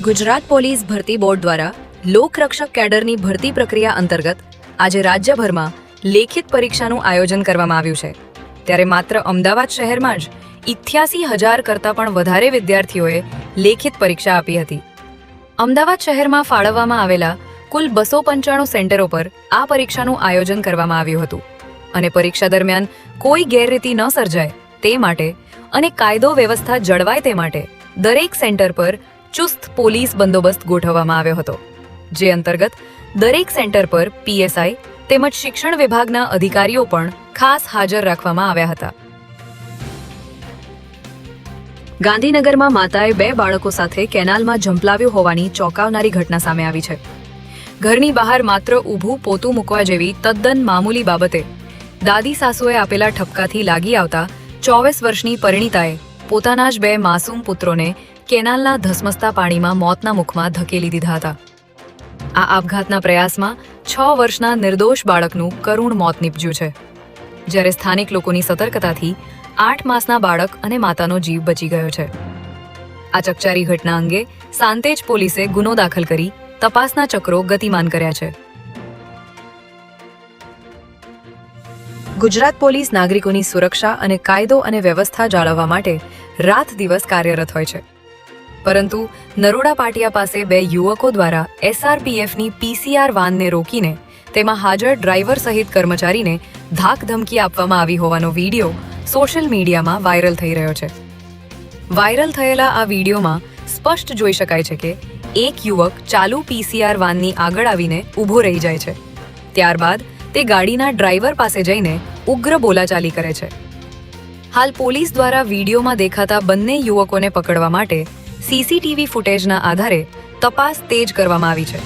Gujarat police ભરતી board દ્વારા લોકરક્ષક કેડરની ભરતી પ્રક્રિયા અંતર્ગત આજે રાજ્યભરમાં લેખિત પરીક્ષાનું આયોજન કરવામાં આવ્યું છે। ત્યારે માત્ર અમદાવાદ શહેરમાં જ 88,000 કરતાં પણ વધારે વિદ્યાર્થીઓએ લેખિત પરીક્ષા આપી હતી। અમદાવાદ શહેરમાં ફાળવવામાં આવેલા કુલ 295 સેન્ટરો પર આ પરીક્ષાનું આયોજન કરવામાં આવ્યું હતું અને પરીક્ષા દરમિયાન કોઈ ગેરરીતિ ન સર્જાય તે માટે અને કાયદો વ્યવસ્થા જળવાય તે માટે દરેક સેન્ટર પર ચુસ્ત પોલીસ બંદોબસ્ત ગોઠવવામાં આવ્યો હતો, જે અંતર્ગત દરેક સેન્ટર પર પીએસઆઈ તેમજ શિક્ષણ વિભાગના અધિકારીઓ પણ ખાસ હાજર રાખવામાં આવ્યા હતા। ગાંધીનગરમાં માતાએ 2 બાળકો સાથે કેનાલમાં ઝંપલાવ્યું હોવાની ચોંકાવનારી ઘટના સામે આવી છે। ઘરની બહાર માત્ર ઊભું પોતું મૂકવા જેવી તદ્દન મામૂલી બાબતે દાદી સાસુએ આપેલા ઠપકાથી લાગી આવતા 24 વર્ષની પરિણીતાએ પોતાના જ 2 માસૂમ પુત્રોને કેનાલના ધસમસતા પાણીમાં મોતના મુખમાં ધકેલી દીધા હતા। આ આપઘાતના પ્રયાસમાં 6 વર્ષના નિર્દોષ બાળકનું કરુણ મોત નીપજ્યું છે, જ્યારે સ્થાનિક લોકોની સતર્કતાથી 8 માસના બાળક અને માતાનો જીવ બચી ગયો છે। આ ચકચારી ઘટના અંગે સાંતેજ પોલીસે ગુનો દાખલ કરી તપાસના ચક્રો ગતિમાન કર્યા છે। ગુજરાત પોલીસ નાગરિકોની સુરક્ષા અને કાયદો અને વ્યવસ્થા જાળવવા માટે રાત દિવસ કાર્યરત હોય છે, પરંતુ નરોડા પાટિયા પાસે 2 યુવકો દ્વારા એસઆરપીએફની પીસીઆર વાનને રોકીને તેમાં હાજર ડ્રાઈવર સહિત કર્મચારીને ધાકધમકી આપવામાં આવી હોવાનો વિડીયો સોશિયલ મીડિયામાં વાયરલ થઈ રહ્યો છે। વાયરલ થયેલા આ વિડીયોમાં સ્પષ્ટ જોઈ શકાય છે કે એક યુવક ચાલુ પીસીઆર વાનની આગળ આવીને ઊભો રહી જાય છે, ત્યારબાદ તે ગાડીના ડ્રાઈવર પાસે જઈને ઉગ્ર બોલાચાલી કરે છે। હાલ પોલીસ દ્વારા વિડીયોમાં દેખાતા બંને યુવકોને પકડવા માટે સીસીટીવી ફૂટેજના આધારે તપાસ તેજ કરવામાં આવી છે।